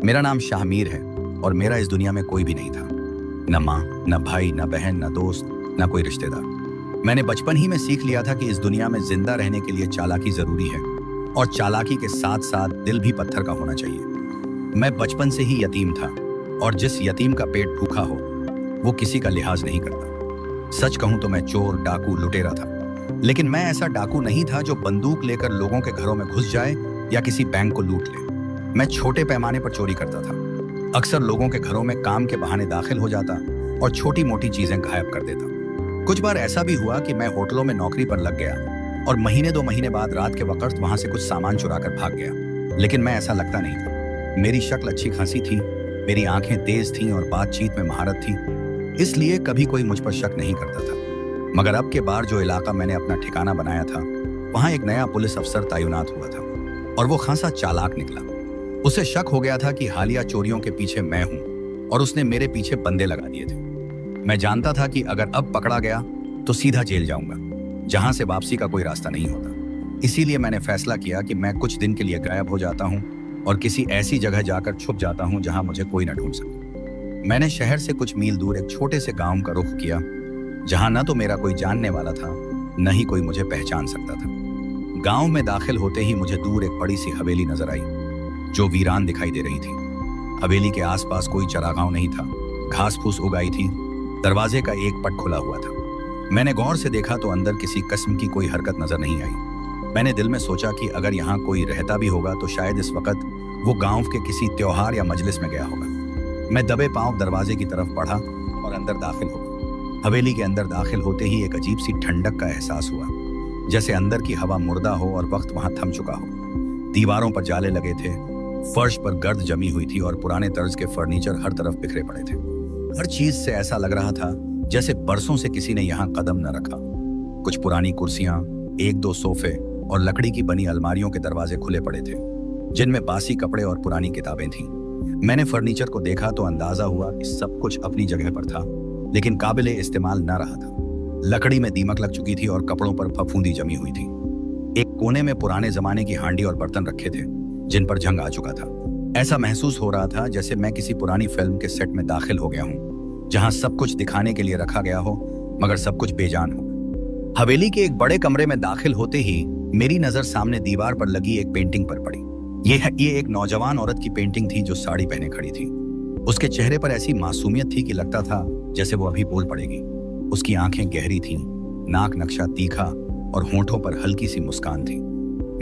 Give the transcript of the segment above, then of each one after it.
मेरा नाम शाहमीर है और मेरा इस दुनिया में कोई भी नहीं था। न माँ, न भाई, न बहन, न दोस्त, न कोई रिश्तेदार। मैंने बचपन ही में सीख लिया था कि इस दुनिया में जिंदा रहने के लिए चालाकी जरूरी है और चालाकी के साथ साथ दिल भी पत्थर का होना चाहिए। मैं बचपन से ही यतीम था और जिस यतीम का पेट भूखा हो वो किसी का लिहाज नहीं करता। सच कहूं तो मैं चोर, डाकू, लुटेरा था, लेकिन मैं ऐसा डाकू नहीं था जो बंदूक लेकर लोगों के घरों में घुस जाए या किसी बैंक को लूट ले। मैं छोटे पैमाने पर चोरी करता था। अक्सर लोगों के घरों में काम के बहाने दाखिल हो जाता और छोटी मोटी चीजें गायब कर देता। कुछ बार ऐसा भी हुआ कि मैं होटलों में नौकरी पर लग गया और महीने 2 महीने बाद रात के वक्त वहां से कुछ सामान चुरा कर भाग गया। लेकिन मैं ऐसा लगता नहीं था। मेरी शक्ल अच्छी खासी थी, मेरी आंखें तेज थीं और बातचीत में महारत थी, इसलिए कभी कोई मुझ पर शक नहीं करता था। मगर अब के बार जो इलाका मैंने अपना ठिकाना बनाया था, वहां एक नया पुलिस अफसर तैनात हुआ था और वो खासा चालाक निकला। उसे शक हो गया था कि हालिया चोरियों के पीछे मैं हूं और उसने मेरे पीछे बंदे लगा दिए थे। मैं जानता था कि अगर अब पकड़ा गया तो सीधा जेल जाऊंगा, जहां से वापसी का कोई रास्ता नहीं होता। इसीलिए मैंने फैसला किया कि मैं कुछ दिन के लिए गायब हो जाता हूं और किसी ऐसी जगह जाकर छुप जाता हूं जहां मुझे कोई न ढूंढ सके। मैंने शहर से कुछ मील दूर एक छोटे से गांव का रुख किया, जहां न तो मेरा कोई जानने वाला था, न ही कोई मुझे पहचान सकता था। गांव में दाखिल होते ही मुझे दूर एक बड़ी सी हवेली नजर आई, जो वीरान दिखाई दे रही थी। हवेली के आसपास कोई चरागांव नहीं था, घास फूस उगाई थी, दरवाजे का एक पट खुला हुआ था। मैंने गौर से देखा तो अंदर किसी किस्म की कोई हरकत नजर नहीं आई। मैंने दिल में सोचा कि अगर यहाँ कोई रहता भी होगा तो शायद इस वक्त वो गांव के किसी त्योहार या मजलिस में गया होगा। मैं दबे पांव दरवाजे की तरफ बढ़ा और अंदर दाखिल हो गया। हवेली के अंदर दाखिल होते ही एक अजीब सी ठंडक का एहसास हुआ, जैसे अंदर की हवा मुर्दा हो और वक्त वहां थम चुका हो। दीवारों पर जाले लगे थे, फर्श पर गर्द जमी हुई थी और पुराने तर्ज के फर्नीचर हर तरफ बिखरे पड़े थे। हर चीज से ऐसा लग रहा था जैसे बरसों से किसी ने यहाँ कदम न रखा। कुछ पुरानी कुर्सियां, 1-2 सोफे और लकड़ी की बनी अलमारियों के दरवाजे खुले पड़े थे, जिनमें बासी कपड़े और पुरानी किताबें थीं। मैंने फर्नीचर को देखा तो अंदाजा हुआ कि सब कुछ अपनी जगह पर था, लेकिन काबिले इस्तेमाल न रहा था। लकड़ी में दीमक लग चुकी थी और कपड़ों पर फफूंदी जमी हुई थी। एक कोने में पुराने जमाने की हांडी और बर्तन रखे थे, जिन पर जंग आ चुका था। ऐसा महसूस हो रहा था जैसे मैं किसी पुरानी फिल्म के सेट में दाखिल हो गया हूँ, जहां सब कुछ दिखाने के लिए रखा गया हो मगर सब कुछ बेजान हो। हवेली के एक बड़े कमरे में दाखिल होते ही मेरी नजर सामने दीवार पर लगी एक पेंटिंग पर पड़ी। ये एक नौजवान औरत की पेंटिंग थी जो साड़ी पहने खड़ी थी। उसके चेहरे पर ऐसी मासूमियत थी कि लगता था जैसे वो अभी बोल पड़ेगी। उसकी आंखें गहरी थीं, नाक नक्शा तीखा और होंठों पर हल्की सी मुस्कान थी।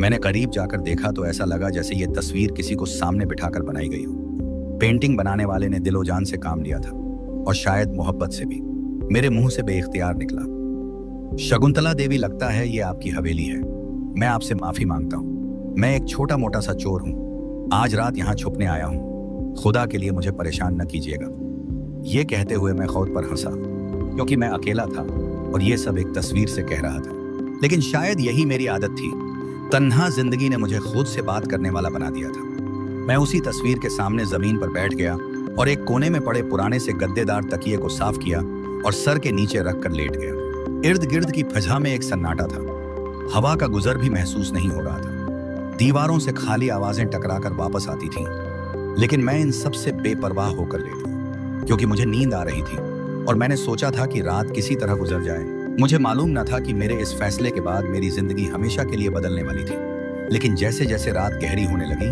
मैंने करीब जाकर देखा तो ऐसा लगा जैसे ये तस्वीर किसी को सामने बिठाकर बनाई गई हो। पेंटिंग बनाने वाले ने दिलो जान से काम लिया था और शायद मोहब्बत से भी। मेरे मुंह से बेइख्तियार निकला, शकुंतला देवी, लगता है ये आपकी हवेली है। मैं आपसे माफी मांगता हूँ। मैं एक छोटा मोटा सा चोर हूँ, आज रात यहाँ छुपने आया हूँ। खुदा के लिए मुझे परेशान न कीजिएगा। ये कहते हुए मैं खुद पर हंसा, क्योंकि मैं अकेला था और ये सब एक तस्वीर से कह रहा था। लेकिन शायद यही मेरी आदत थी। तन्हा जिंदगी ने मुझे खुद से बात करने वाला बना दिया था। मैं उसी तस्वीर के सामने जमीन पर बैठ गया और एक कोने में पड़े पुराने से गद्देदार तकिए को साफ किया और सर के नीचे रखकर लेट गया। इर्द गिर्द की फजा में एक सन्नाटा था, हवा का गुजर भी महसूस नहीं हो रहा था। दीवारों से खाली आवाजें टकराकर वापस आती थीं, लेकिन मैं इन सब से बेपरवाह होकर लेट गया, क्योंकि मुझे नींद आ रही थी और मैंने सोचा था कि रात किसी तरह गुजर जाए। मुझे मालूम न था कि मेरे इस फैसले के बाद मेरी जिंदगी हमेशा के लिए बदलने वाली थी। लेकिन जैसे जैसे रात गहरी होने लगी,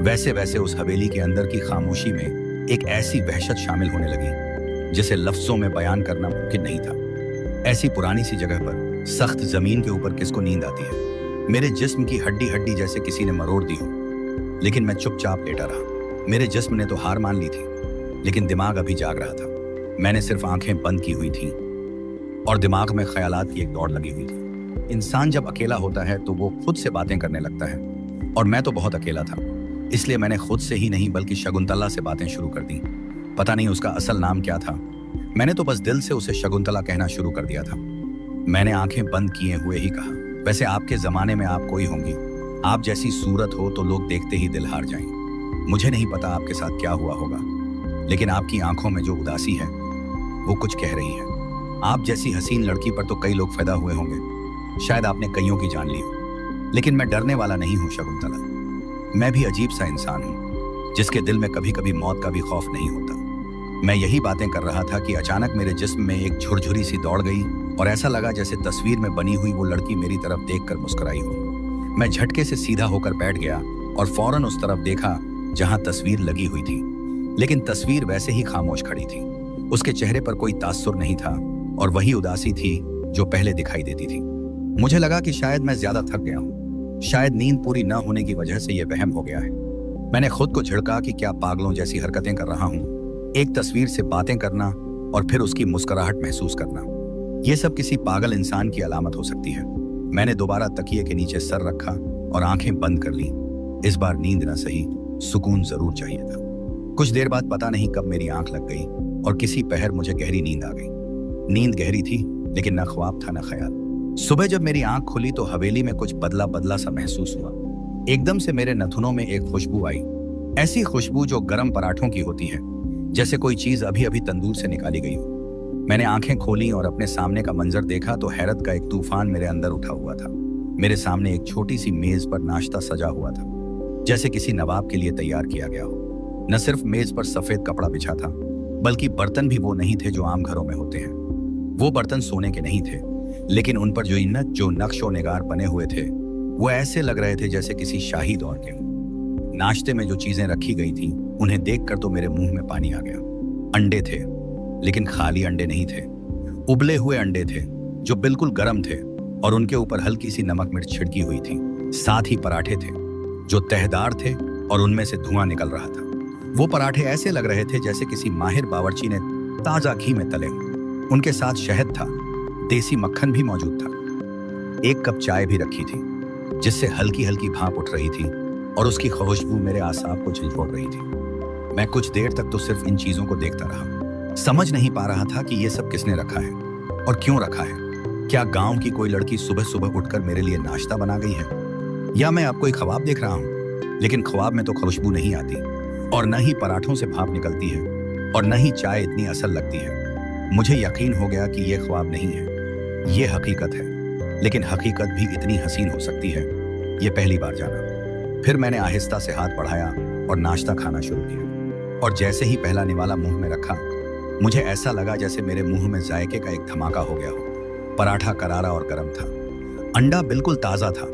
वैसे वैसे उस हवेली के अंदर की खामोशी में एक ऐसी वहशत शामिल होने लगी जिसे लफ्जों में बयान करना मुमकिन नहीं था। ऐसी पुरानी सी जगह पर, सख्त जमीन के ऊपर किसको नींद आती है? मेरे जिस्म की हड्डी हड्डी जैसे किसी ने मरोड़ दी हो। लेकिन मैं चुपचाप लेटा रहा। मेरे जिस्म ने तो हार मान ली थी, लेकिन दिमाग अभी जाग रहा था। मैंने सिर्फ आंखें बंद की हुई थी और दिमाग में ख्यालात की एक दौड़ लगी हुई थी। इंसान जब अकेला होता है तो वो खुद से बातें करने लगता है, और मैं तो बहुत अकेला था। इसलिए मैंने खुद से ही नहीं बल्कि शकुंतला से बातें शुरू कर दी। पता नहीं उसका असल नाम क्या था, मैंने तो बस दिल से उसे शकुंतला कहना शुरू कर दिया था। मैंने आंखें बंद किए हुए ही कहा, वैसे आपके जमाने में आप कोई होंगी, आप जैसी सूरत हो तो लोग देखते ही दिल हार जाएं। मुझे नहीं पता आपके साथ क्या हुआ होगा, लेकिन आपकी आंखों में जो उदासी है वो कुछ कह रही है। आप जैसी हसीन लड़की पर तो कई लोग पैदा हुए होंगे, शायद आपने कईयों की जान ली हो, लेकिन मैं डरने वाला नहीं हूँ शकुंतला। मैं भी अजीब सा इंसान हूँ। जिसके दिल में कभी कभी मौत का भी खौफ नहीं होता। मैं यही बातें कर रहा था कि अचानक मेरे जिस्म में एक झुरझुरी सी दौड़ गई और ऐसा लगा जैसे तस्वीर में बनी हुई वो लड़की मेरी तरफ देखकर मुस्कुराई हो। मैं झटके से सीधा होकर बैठ गया और फौरन उस तरफ देखा जहां तस्वीर लगी हुई थी, लेकिन तस्वीर वैसे ही खामोश खड़ी थी। उसके चेहरे पर कोई तासुर नहीं था और वही उदासी थी जो पहले दिखाई देती थी। मुझे लगा कि शायद मैं ज्यादा थक गया हूँ, शायद नींद पूरी न होने की वजह से यह वहम हो गया है। मैंने खुद को झिड़का कि क्या पागलों जैसी हरकतें कर रहा हूँ, एक तस्वीर से बातें करना और फिर उसकी मुस्कुराहट महसूस करना। यह सब किसी पागल इंसान की अलामत हो सकती है। मैंने दोबारा तकिए के नीचे सर रखा और आंखें बंद कर ली। इस बार नींद न सही, सुकून जरूर चाहिए था। कुछ देर बाद पता नहीं कब मेरी आंख लग गई और किसी पहर मुझे गहरी नींद आ गई। नींद गहरी थी लेकिन न ख्वाब था न ख्याल। सुबह जब मेरी आंख खुली तो हवेली में कुछ बदला बदला सा महसूस हुआ। एकदम से मेरे नथुनों में एक खुशबू आई, ऐसी खुशबू जो गर्म पराठों की होती है, जैसे कोई चीज अभी अभी तंदूर से निकाली गई हो। मैंने आंखें खोली और अपने सामने का मंजर देखा तो हैरत का एक तूफान मेरे अंदर उठा हुआ था। मेरे सामने एक छोटी सी मेज पर नाश्ता सजा हुआ था, जैसे किसी नवाब के लिए तैयार किया गया हो। न सिर्फ मेज पर सफेद कपड़ा बिछा था, बल्कि बर्तन भी वो नहीं थे जो आम घरों में होते हैं। वो बर्तन सोने के नहीं थे, लेकिन उन पर जो नक्शो निगार बने हुए थे वो ऐसे लग रहे थे जैसे किसी शाही दौर के हों। नाश्ते में जो चीजें रखी गई थी उन्हें देखकर तो मेरे मुंह में पानी आ गया। अंडे थे, लेकिन खाली अंडे नहीं थे, उबले हुए अंडे थे जो बिल्कुल गर्म थे और उनके ऊपर हल्की सी नमक मिर्च छिड़की हुई थी। साथ ही पराठे थे जो तहदार थे और उनमें से धुआं निकल रहा था। वो पराठे ऐसे लग रहे थे जैसे किसी माहिर बावर्ची ने ताजा घी में तले हों। उनके साथ शहद था, देसी मक्खन भी मौजूद था। एक कप चाय भी रखी थी जिससे हल्की हल्की भाप उठ रही थी और उसकी खुशबू मेरे आसाब को झिलकोड़ रही थी। मैं कुछ देर तक तो सिर्फ इन चीजों को देखता रहा। समझ नहीं पा रहा था कि ये सब किसने रखा है और क्यों रखा है। क्या गांव की कोई लड़की सुबह सुबह उठकर मेरे लिए नाश्ता बना गई है, या मैं आपको एक ख्वाब देख रहा हूँ? लेकिन ख्वाब में तो खुशबू नहीं आती और न ही पराठों से भाप निकलती है और न ही चाय इतनी असल लगती है। मुझे यकीन हो गया कि यह ख्वाब नहीं है, यह हकीकत है। लेकिन हकीकत भी इतनी हसीन हो सकती है, यह पहली बार जाना। फिर मैंने आहिस्ता से हाथ बढ़ाया और नाश्ता खाना शुरू किया। और जैसे ही पहला निवाला मुंह में रखा, मुझे ऐसा लगा जैसे मेरे मुंह में जायके का एक धमाका हो गया हो। पराठा करारा और गर्म था, अंडा बिल्कुल ताजा था,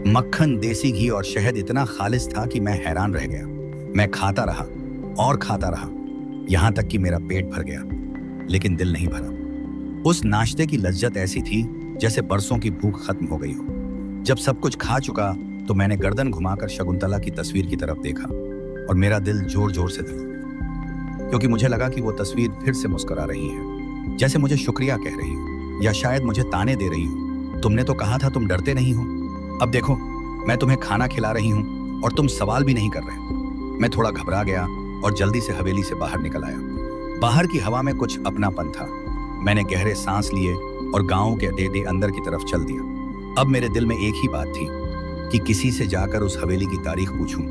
मक्खन, देसी घी और शहद इतना खालिस था कि मैं हैरान रह गया। मैं खाता रहा और खाता रहा, यहां तक कि मेरा पेट भर गया, लेकिन दिल नहीं भरा। उस नाश्ते की लज्जत ऐसी थी जैसे बरसों की भूख खत्म हो गई हो। जब सब कुछ खा चुका तो मैंने गर्दन घुमाकर शकुंतला की तस्वीर की तरफ देखा और मेरा दिल जोर जोर से धड़का, क्योंकि मुझे लगा कि वो तस्वीर फिर से मुस्कुरा रही है, जैसे मुझे शुक्रिया कह रही हो या शायद मुझे ताने दे रही हो। तुमने तो कहा था तुम डरते नहीं हो, अब देखो मैं तुम्हें खाना खिला रही हूँ और तुम सवाल भी नहीं कर रहे। मैं थोड़ा घबरा गया और जल्दी से हवेली से बाहर निकल आया। बाहर की हवा में कुछ अपनापन था। मैंने गहरे सांस लिए और गांव के दे अंदर की तरफ चल दिया। अब मेरे दिल में एक ही बात थी कि किसी से जाकर उस हवेली की तारीख पूछूं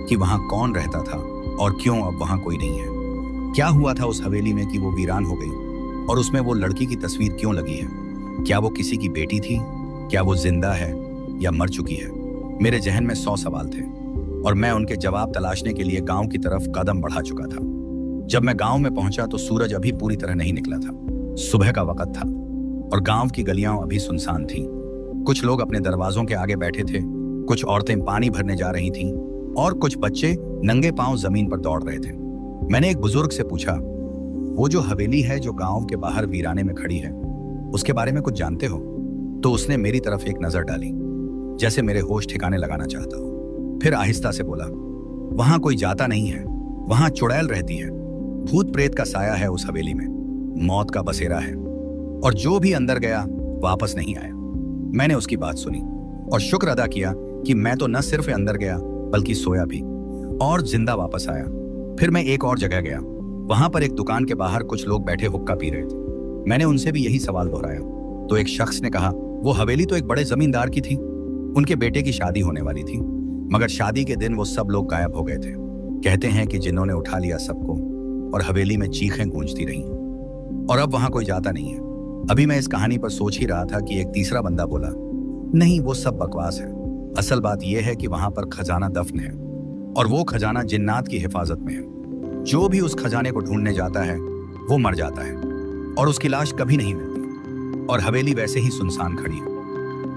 कि वहां कौन रहता था और क्यों अब वहां कोई नहीं है। क्या हुआ था उस हवेली में कि वो वीरान हो गई और उसमें वो लड़की की तस्वीर क्यों लगी है? क्या वो किसी की बेटी थी? क्या वो जिंदा है या मर चुकी है? मेरे जहन में 100 सवाल थे और मैं उनके जवाब तलाशने के लिए गांव की तरफ कदम बढ़ा चुका था। जब मैं गांव में पहुंचा तो सूरज अभी पूरी तरह नहीं निकला था। सुबह का वक्त था और गांव की गलियां अभी सुनसान थीं। कुछ लोग अपने दरवाजों के आगे बैठे थे, कुछ औरतें पानी भरने जा रही थीं और कुछ बच्चे नंगे पांव जमीन पर दौड़ रहे थे। मैंने एक बुजुर्ग से पूछा, वो जो हवेली है जो गांव के बाहर वीराने में खड़ी है, उसके बारे में कुछ जानते हो? तो उसने मेरी तरफ एक नजर डाली, जैसे मेरे होश ठिकाने लगाना चाहता हो। फिर आहिस्ता से बोला, वहां कोई जाता नहीं है, वहां चुड़ैल रहती है। भूत प्रेत का साया है उस हवेली में, मौत का बसेरा है और जो भी अंदर गया वापस नहीं आया। मैंने उसकी बात सुनी और शुक्र अदा किया कि मैं तो न सिर्फ अंदर गया बल्कि सोया भी और जिंदा वापस आया। फिर मैं एक और जगह गया। वहां पर एक दुकान के बाहर कुछ लोग बैठे हुक्का पी रहे थे। मैंने उनसे भी यही सवाल दोहराया तो एक शख्स ने कहा, वो हवेली तो एक बड़े जमींदार की थी, उनके बेटे की शादी होने वाली थी, मगर शादी के दिन वो सब लोग गायब हो गए थे। कहते हैं कि जिन्होंने उठा लिया सबको और हवेली में चीखें गूंजती रहीं और अब वहां कोई जाता नहीं है। अभी मैं इस कहानी पर सोच ही रहा था कि एक तीसरा बंदा बोला, नहीं वो सब बकवास है, असल बात यह है कि वहां पर खजाना दफन है। और वो खजाना जिन्नात की हिफाजत में है। जो भी उस खजाने को ढूंढने जाता है वो मर जाता है और उसकी लाश कभी नहीं मिलती। और हवेली वैसे ही सुनसान खड़ी है।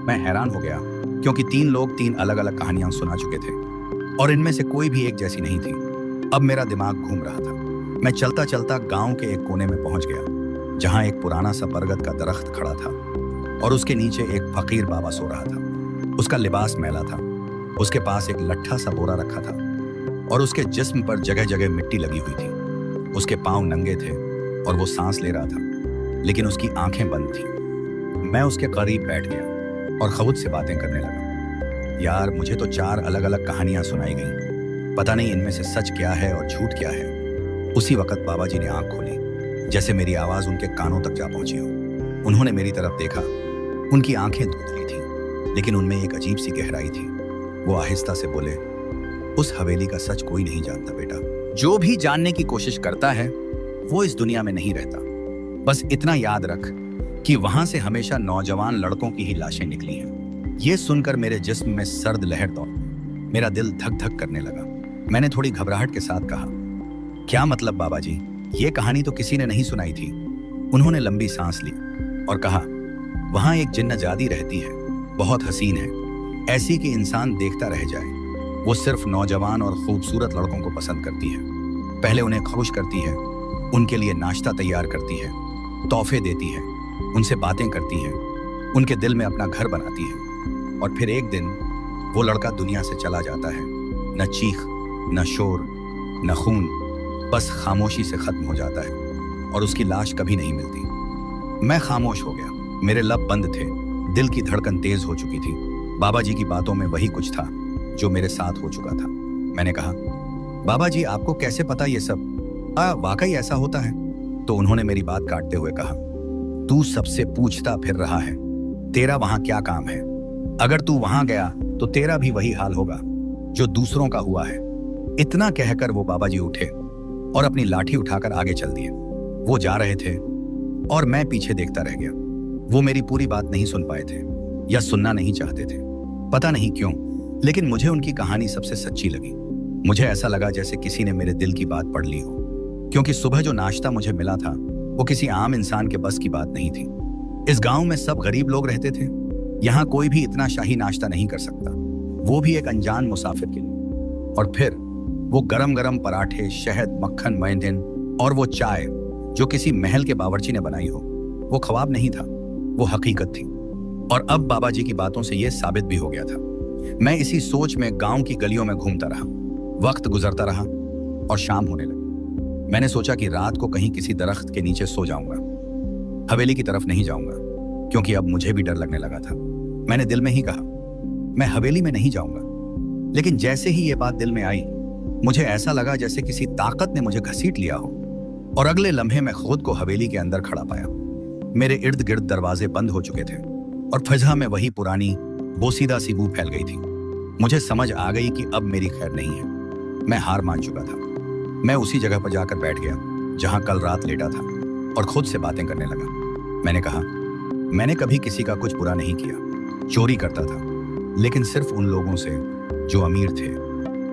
मैं हैरान हो गया क्योंकि 3 लोग 3 अलग अलग कहानियां सुना चुके थे और इनमें से कोई भी एक जैसी नहीं थी। अब मेरा दिमाग घूम रहा था। मैं चलता चलता गांव के एक कोने में पहुंच गया जहां एक पुराना सा बरगद का दरख्त खड़ा था और उसके नीचे एक फकीर बाबा सो रहा था। उसका लिबास मैला था, उसके पास एक लट्ठा सा बोरा रखा था और उसके जिस्म पर जगह जगह मिट्टी लगी हुई थी। उसके पांव नंगे थे और वो सांस ले रहा था, लेकिन उसकी आंखें बंद थी। मैं उसके करीब बैठ गया और खुद से बातें करने लगा। यार, मुझे तो 4 अलग अलग कहानियां सुनाई गईं। पता नहीं इनमें से सच क्या है और झूठ क्या है। उसी वक्त बाबा जी ने आंख खोली, जैसे मेरी आवाज उनके कानों तक जा पहुंची हो। उन्होंने मेरी तरफ देखा। उनकी आंखें धुंधली थीं, लेकिन उनमें एक अजीब सी गहराई थी। वो आहिस्ता से बोले, उस हवेली का सच कोई नहीं जानता बेटा। जो भी जानने की कोशिश करता है वो इस दुनिया में नहीं रहता। बस इतना याद रख कि वहां से हमेशा नौजवान लड़कों की ही लाशें निकली हैं। ये सुनकर मेरे जिस्म में सर्द लहर दौड़, मेरा दिल धक धक करने लगा। मैंने थोड़ी घबराहट के साथ कहा, क्या मतलब बाबा जी? ये कहानी तो किसी ने नहीं सुनाई थी। उन्होंने लंबी सांस ली और कहा, वहां एक जिन्नजादी रहती है, बहुत हसीन है, ऐसी कि इंसान देखता रह जाए। वो सिर्फ नौजवान और खूबसूरत लड़कों को पसंद करती है। पहले उन्हें खुश करती है, उनके लिए नाश्ता तैयार करती है, तोहफे देती है, उनसे बातें करती है, उनके दिल में अपना घर बनाती है। और फिर एक दिन वो लड़का दुनिया से चला जाता है। न चीख, न शोर, न खून, बस खामोशी से खत्म हो जाता है और उसकी लाश कभी नहीं मिलती। मैं खामोश हो गया। मेरे लब बंद थे, दिल की धड़कन तेज हो चुकी थी। बाबा जी की बातों में वही कुछ था जो मेरे साथ हो चुका था। मैंने कहा, बाबा जी आपको कैसे पता ये सब? वाकई ऐसा होता है? तो उन्होंने मेरी बात काटते हुए कहा, तू सबसे पूछता फिर रहा है, तेरा वहां क्या काम है? अगर तू वहां गया तो तेरा भी वही हाल होगा जो दूसरों का हुआ है। इतना कहकर वो बाबा जी उठे और अपनी लाठी उठाकर आगे चल दिए। वो जा रहे थे और मैं पीछे देखता रह गया। वो मेरी पूरी बात नहीं सुन पाए थे या सुनना नहीं चाहते थे, पता नहीं क्यों, लेकिन मुझे उनकी कहानी सबसे सच्ची लगी। मुझे ऐसा लगा जैसे किसी ने मेरे दिल की बात पढ़ ली हो, क्योंकि सुबह जो नाश्ता मुझे मिला था वो किसी आम इंसान के बस की बात नहीं थी। इस गांव में सब गरीब लोग रहते थे। यहाँ कोई भी इतना शाही नाश्ता नहीं कर सकता, वो भी एक अनजान मुसाफिर के लिए। और फिर वो गरम गरम पराठे, शहद, मक्खन, मैंदन और वो चाय जो किसी महल के बावर्ची ने बनाई हो, वो ख्वाब नहीं था, वो हकीकत थी। और अब बाबा जी की बातों से ये साबित भी हो गया था। मैं इसी सोच में गांव की गलियों में घूमता रहा। वक्त गुजरता रहा और शाम होने लगी। मैंने सोचा कि रात को कहीं किसी दरख्त के नीचे सो जाऊंगा। हवेली की तरफ नहीं जाऊंगा, क्योंकि अब मुझे भी डर लगने लगा था। मैंने दिल में ही कहा, मैं हवेली में नहीं जाऊंगा। लेकिन जैसे ही ये बात दिल में आई, मुझे ऐसा लगा जैसे किसी ताकत ने मुझे घसीट लिया हो और अगले लम्हे में खुद को हवेली के अंदर खड़ा पाया। मेरे इर्द गिर्द दरवाजे बंद हो चुके थे और फिजा में वही पुरानी बोसीदा सी बू फैल गई थी। मुझे समझ आ गई कि अब मेरी खैर नहीं है। मैं हार मान चुका था। मैं उसी जगह पर जाकर बैठ गया जहां कल रात लेटा था और खुद से बातें करने लगा। मैंने कहा, मैंने कभी किसी का कुछ बुरा नहीं किया, चोरी करता था, लेकिन सिर्फ उन लोगों से जो अमीर थे,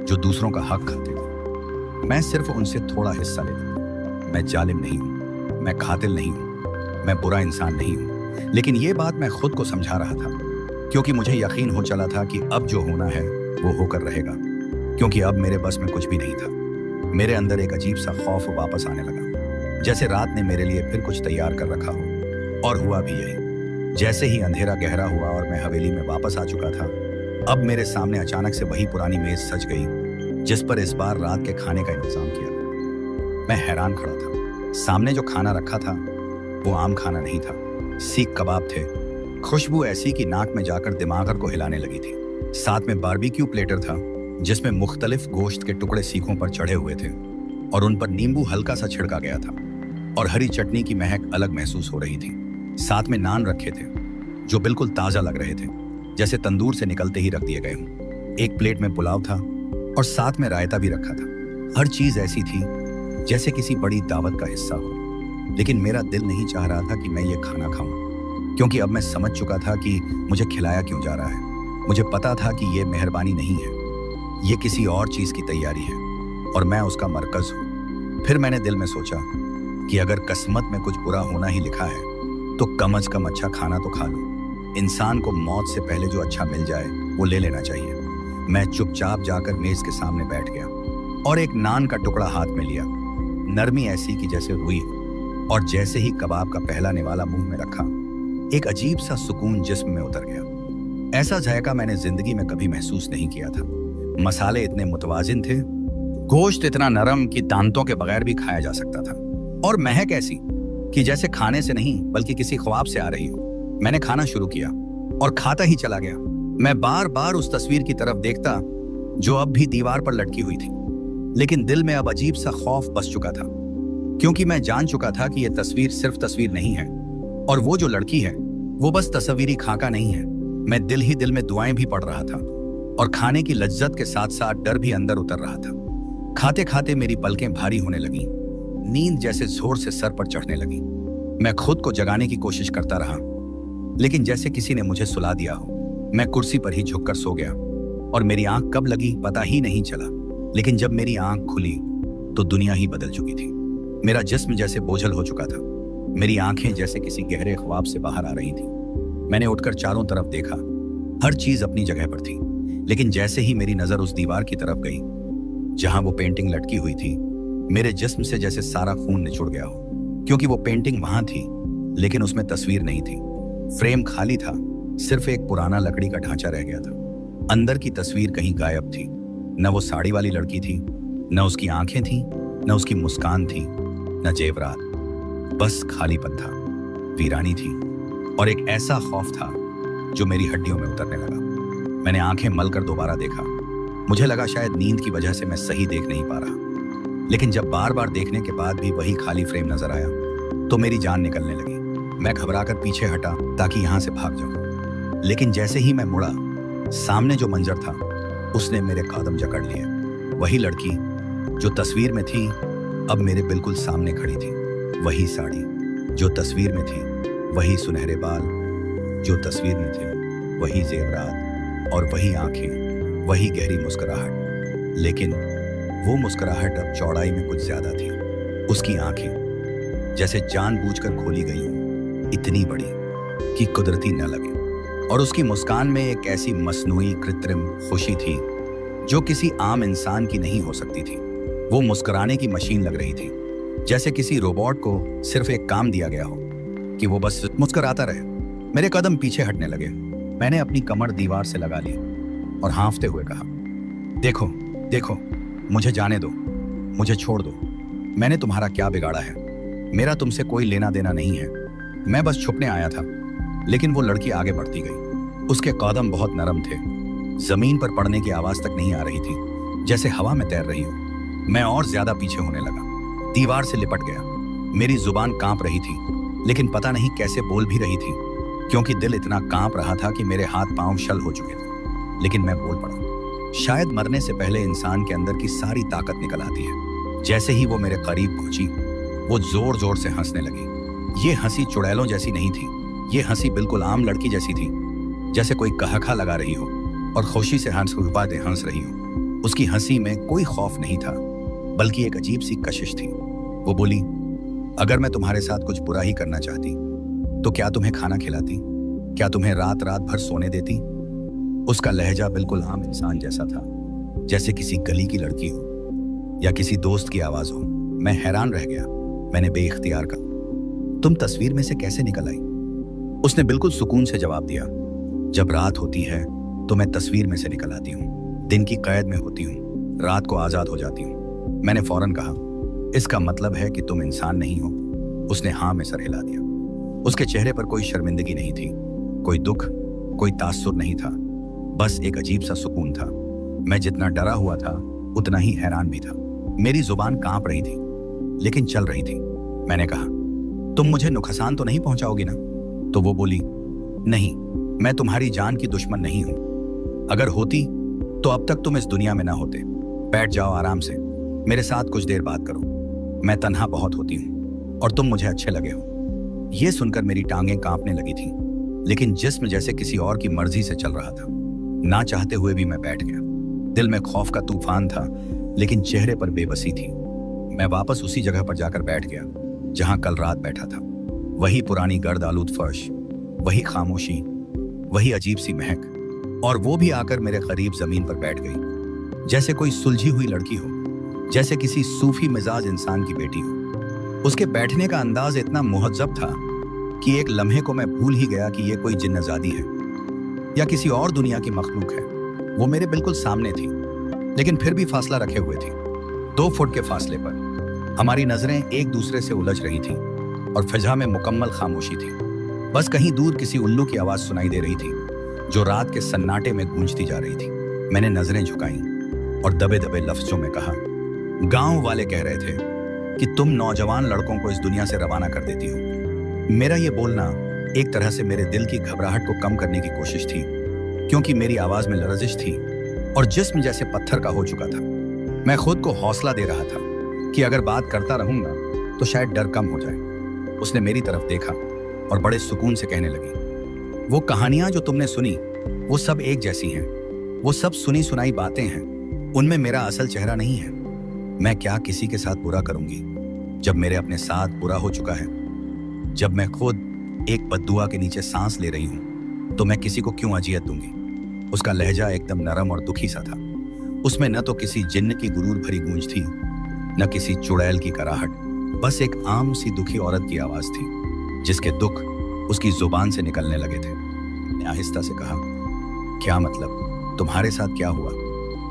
जो दूसरों का हक खाते थे। मैं सिर्फ उनसे थोड़ा हिस्सा लेता था। मैं जालिम नहीं हूं, मैं कातिल नहीं हूं, मैं बुरा इंसान नहीं हूं। लेकिन ये बात मैं खुद को समझा रहा था, क्योंकि मुझे यकीन हो चला था कि अब जो होना है वो होकर रहेगा, क्योंकि अब मेरे बस में कुछ भी नहीं था। मेरे अंदर एक अजीब सा खौफ वापस आने लगा, जैसे रात ने मेरे लिए फिर कुछ तैयार कर रखा हो। और हुआ भी यही। जैसे ही अंधेरा गहरा हुआ और मैं हवेली में वापस आ चुका था, अब मेरे सामने अचानक से वही पुरानी मेज सज गई जिस पर इस बार रात के खाने का इंतजाम किया गया। मैं हैरान खड़ा था। सामने जो खाना रखा था वो आम खाना नहीं था, सीख कबाब थे। खुशबू ऐसी कि नाक में जाकर दिमाग को हिलाने लगी थी। साथ में बारबेक्यू प्लेटर था जिसमें मुख्तलिफ गोश्त के टुकड़े सीखों पर चढ़े हुए थे और उन पर नींबू हल्का सा छिड़का गया था और हरी चटनी की महक अलग महसूस हो रही थी। साथ में नान रखे थे जो बिल्कुल ताज़ा लग रहे थे, जैसे तंदूर से निकलते ही रख दिए गए हों। एक प्लेट में पुलाव था और साथ में रायता भी रखा था। हर चीज़ ऐसी थी जैसे किसी बड़ी दावत का हिस्सा हो। लेकिन मेरा दिल नहीं चाह रहा था कि मैं ये खाना खाऊं, क्योंकि अब मैं समझ चुका था कि मुझे खिलाया क्यों जा रहा है। मुझे पता था कि ये मेहरबानी नहीं है, ये किसी और चीज की तैयारी है और मैं उसका मरकज हूं। फिर मैंने दिल में सोचा कि अगर किस्मत में कुछ बुरा होना ही लिखा है तो कम अज कम अच्छा खाना तो खा लो। इंसान को मौत से पहले जो अच्छा मिल जाए वो ले लेना चाहिए। मैं चुपचाप जाकर मेज के सामने बैठ गया और एक नान का टुकड़ा हाथ में लिया। नरमी ऐसी कि जैसे रुई, और जैसे ही कबाब का पहला निवाला मुंह में रखा, एक अजीब सा सुकून जिस्म में उतर गया। ऐसा जायका मैंने जिंदगी में कभी महसूस नहीं किया था। मसाले इतने मुतवाजिन थे, गोश्त इतना नरम कि दांतों के बगैर भी खाया जा सकता था, और महक ऐसी कि जैसे खाने से नहीं बल्कि किसी ख्वाब से आ रही हो। मैंने खाना शुरू किया और खाता ही चला गया। मैं बार बार उस तस्वीर की तरफ देखता जो अब भी दीवार पर लटकी हुई थी, लेकिन दिल में अब अजीब सा खौफ बस चुका था, क्योंकि मैं जान चुका था कि यह तस्वीर सिर्फ तस्वीर नहीं है और वो जो लड़की है वो बस तस्वीरी खाका नहीं है। मैं दिल ही दिल में दुआएं भी पढ़ रहा था और खाने की लज्जत के साथ साथ डर भी अंदर उतर रहा था। खाते खाते मेरी पलकें भारी होने लगी, नींद जैसे जोर से सर पर चढ़ने लगी। मैं खुद को जगाने की कोशिश करता रहा, लेकिन जैसे किसी ने मुझे सुला दिया हो। मैं कुर्सी पर ही झुककर सो गया और मेरी आंख कब लगी पता ही नहीं चला, लेकिन जब मेरी आंख खुली तो दुनिया ही बदल चुकी थी। मेरा जिस्म जैसे बोझल हो चुका था, मेरी आंखें जैसे किसी गहरे ख्वाब से बाहर आ रही थी। मैंने उठकर चारों तरफ देखा, हर चीज अपनी जगह पर थी, लेकिन जैसे ही मेरी नजर उस दीवार की तरफ गई जहां वो पेंटिंग लटकी हुई थी, मेरे जिस्म से जैसे सारा खून निचुड़ गया हो, क्योंकि वो पेंटिंग वहां थी लेकिन उसमें तस्वीर नहीं थी। फ्रेम खाली था, सिर्फ एक पुराना लकड़ी का ढांचा रह गया था। अंदर की तस्वीर कहीं गायब थी। न वो साड़ी वाली लड़की थी, न उसकी आंखें थी, न उसकी मुस्कान थी, न जेवरात। बस खालीपन था, वीरानी थी और एक ऐसा खौफ था जो मेरी हड्डियों में उतरने लगा। मैंने आंखें मलकर दोबारा देखा। मुझे लगा शायद नींद की वजह से मैं सही देख नहीं पा रहा, लेकिन जब बार बार देखने के बाद भी वही खाली फ्रेम नजर आया तो मेरी जान निकलने लगी। मैं घबराकर पीछे हटा ताकि यहां से भाग जाऊं, लेकिन जैसे ही मैं मुड़ा, सामने जो मंजर था उसने मेरे कदम जकड़ लिए। वही लड़की जो तस्वीर में थी अब मेरे बिल्कुल सामने खड़ी थी। वही साड़ी जो तस्वीर में थी, वही सुनहरे बाल जो तस्वीर में थे, वही जेवरात और वही आंखें, वही गहरी मुस्कुराहट। लेकिन वो मुस्कुराहट अब चौड़ाई में कुछ ज्यादा थी। उसकी आंखें जैसे जानबूझकर खोली गई हों, इतनी बड़ी कि कुदरती न लगे, और उसकी मुस्कान में एक ऐसी मसनूई कृत्रिम खुशी थी जो किसी आम इंसान की नहीं हो सकती थी। वो मुस्कुराने की मशीन लग रही थी, जैसे किसी रोबोट को सिर्फ एक काम दिया गया हो कि वो बस मुस्कुराता रहे। मेरे कदम पीछे हटने लगे। मैंने अपनी कमर दीवार से लगा ली और हाँफते हुए कहा, देखो देखो, मुझे जाने दो, मुझे छोड़ दो। मैंने तुम्हारा क्या बिगाड़ा है? मेरा तुमसे कोई लेना देना नहीं है। मैं बस छुपने आया था। लेकिन वो लड़की आगे बढ़ती गई। उसके कदम बहुत नरम थे, जमीन पर पड़ने की आवाज तक नहीं आ रही थी, जैसे हवा में तैर रही हो। मैं और ज्यादा पीछे होने लगा, दीवार से लिपट गया। मेरी जुबान कांप रही थी, लेकिन पता नहीं कैसे बोल भी रही थी, क्योंकि दिल इतना कांप रहा था कि मेरे हाथ पांव शल हो चुके थे। लेकिन मैं बोल पड़ा। शायद मरने से पहले इंसान के अंदर की सारी ताकत निकल आती है। जैसे ही वो मेरे करीब पहुंची, वो जोर जोर से हंसने लगी। ये हंसी चुड़ैलों जैसी नहीं थी, ये हंसी बिल्कुल आम लड़की जैसी थी, जैसे कोई कहखा लगा रही हो और खुशी से हंस रही हो। उसकी हंसी में कोई खौफ नहीं था, बल्कि एक अजीब सी कशिश थी। वो बोली, अगर मैं तुम्हारे साथ कुछ बुरा ही करना चाहती तो क्या तुम्हें खाना खिलाती? क्या तुम्हें रात रात भर सोने देती? उसका लहजा बिल्कुल आम इंसान जैसा था, जैसे किसी गली की लड़की हो या किसी दोस्त की आवाज हो। मैं हैरान रह गया। मैंने बेइख्तियार कहा, तुम तस्वीर में से कैसे निकल आई? उसने बिल्कुल सुकून से जवाब दिया, जब रात होती है तो मैं तस्वीर में से निकल आती हूँ। दिन की कैद में होती हूँ, रात को आजाद हो जाती हूँ। मैंने फौरन कहा, इसका मतलब है कि तुम इंसान नहीं हो। उसने हाँ में सर हिला दिया। उसके चेहरे पर कोई शर्मिंदगी नहीं थी, कोई दुख, कोई तासुर नहीं था, बस एक अजीब सा सुकून था। मैं जितना डरा हुआ था उतना ही हैरान भी था। मेरी जुबान कांप रही थी, लेकिन चल रही थी। मैंने कहा, तुम मुझे नुकसान तो नहीं पहुंचाओगी ना? तो वो बोली, नहीं, मैं तुम्हारी जान की दुश्मन नहीं हूं। अगर होती तो अब तक तुम इस दुनिया में ना होते। बैठ जाओ आराम से, मेरे साथ कुछ देर बात करो। मैं तन्हा बहुत होती हूं और तुम मुझे अच्छे लगे हो। यह सुनकर मेरी टांगें कांपने लगी थी, लेकिन जिस्म जैसे किसी और की मर्जी से चल रहा था। ना चाहते हुए भी मैं बैठ गया। दिल में खौफ का तूफान था, लेकिन चेहरे पर बेबसी थी। मैं वापस उसी जगह पर जाकर बैठ गया जहां कल रात बैठा था। वही पुरानी गर्द आलूद फर्श, वही खामोशी, वही अजीब सी महक, और वो भी आकर मेरे करीब जमीन पर बैठ गई, जैसे कोई सुलझी हुई लड़की हो, जैसे किसी सूफी मिजाज इंसान की बेटी हो। उसके बैठने का अंदाज इतना मुहज्जब था कि एक लम्हे को मैं भूल ही गया कि ये कोई जिन्नजादी है या किसी और दुनिया की मखलूक है। वो मेरे बिल्कुल सामने थी, लेकिन फिर भी फासला रखे हुए थी। 2 फुट के फासले पर हमारी नजरें एक दूसरे से उलझ रही थीं और फिजा में मुकम्मल खामोशी थी। बस कहीं दूर किसी उल्लू की आवाज सुनाई दे रही थी जो रात के सन्नाटे में गूंजती जा रही थी। मैंने नजरें झुकाईं और दबे दबे लफ्जों में कहा, गांव वाले कह रहे थे कि तुम नौजवान लड़कों को इस दुनिया से रवाना कर देती हो। मेरा ये बोलना एक तरह से मेरे दिल की घबराहट को कम करने की कोशिश थी, क्योंकि मेरी आवाज में लरजिश थी और जिस्म जैसे पत्थर का हो चुका था। मैं खुद को हौसला दे रहा था कि अगर बात करता रहूंगा तो शायद डर कम हो जाए। उसने मेरी तरफ देखा और बड़े सुकून से कहने लगी, वो कहानियां जो तुमने सुनी वो सब एक जैसी हैं। वो सब सुनी सुनाई बातें हैं, उनमें मेरा असल चेहरा नहीं है। मैं क्या किसी के साथ बुरा करूंगी जब मेरे अपने साथ बुरा हो चुका है? जब मैं खुद एक बद्दुआ के नीचे सांस ले रही हूं तो मैं किसी को क्यों अजियत दूंगी? उसका लहजा एकदम नरम और दुखी सा था। उसमें न तो किसी जिन्न की गुरूर भरी गूंज थी, न किसी चुड़ैल की कराहट, बस एक आम सी दुखी औरत की आवाज थी जिसके दुख उसकी जुबान से निकलने लगे थे। मैंने आहिस्ता से कहा, क्या मतलब? तुम्हारे साथ क्या हुआ?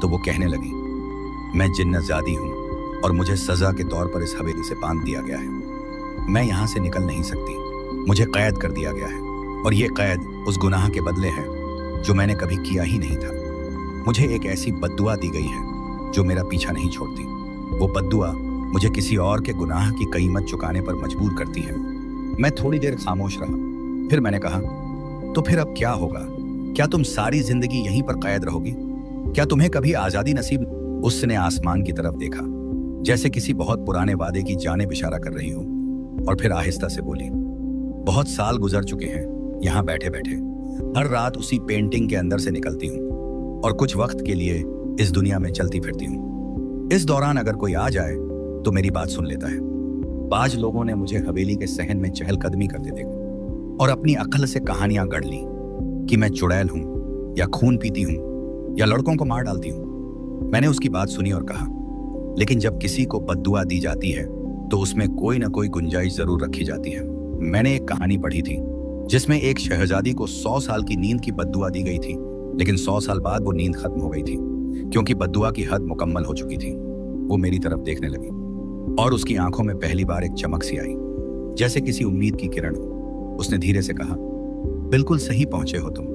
तो वो कहने लगी, मैं जिन्नतजादी हूं और मुझे सजा के तौर पर इस हवेली से बांध दिया गया है। मैं यहां से निकल नहीं सकती, मुझे कैद कर दिया गया है, और ये कैद उस गुनाह के बदले है जो मैंने कभी किया ही नहीं था। मुझे एक ऐसी बद्दुआ दी गई है जो मेरा पीछा नहीं छोड़ती। वो बद्दुआ मुझे किसी और के गुनाह की कीमत चुकाने पर मजबूर करती है। मैं थोड़ी देर खामोश रहा, फिर मैंने कहा, तो फिर अब क्या होगा? क्या तुम सारी जिंदगी यहीं पर कैद रहोगी? क्या तुम्हें कभी आजादी नसीब? उसने आसमान की तरफ देखा, जैसे किसी बहुत पुराने वादे की जानिब इशारा कर रही हो, और फिर आहिस्ता से बोली, बहुत साल गुजर चुके हैं यहाँ बैठे बैठे। हर रात उसी पेंटिंग के अंदर से निकलती हूँ और कुछ वक्त के लिए इस दुनिया में चलती फिरती हूँ। इस दौरान अगर कोई आ जाए तो मेरी बात सुन लेता है। बाज लोगों ने मुझे हवेली के सहन में चहलकदमी करते देखा और अपनी अक्ल से कहानियां गढ़ ली कि मैं चुड़ैल हूं या खून पीती हूं या लड़कों को मार डालती हूं। मैंने उसकी बात सुनी और कहा, लेकिन जब किसी को बद्दुआ दी जाती है तो उसमें कोई ना कोई गुंजाइश जरूर रखी जाती है। मैंने एक कहानी पढ़ी थी जिसमें एक शहजादी को 100 साल की नींद की बद्दुआ दी गई थी, लेकिन 100 साल बाद वो नींद खत्म हो गई थी क्योंकि बद्दुआ की हद मुकम्मल हो चुकी थी। वो मेरी तरफ देखने लगी और उसकी आंखों में पहली बार एक चमक सी आई, जैसे किसी उम्मीद की किरण। उसने धीरे से कहा, बिल्कुल सही पहुंचे हो तुम।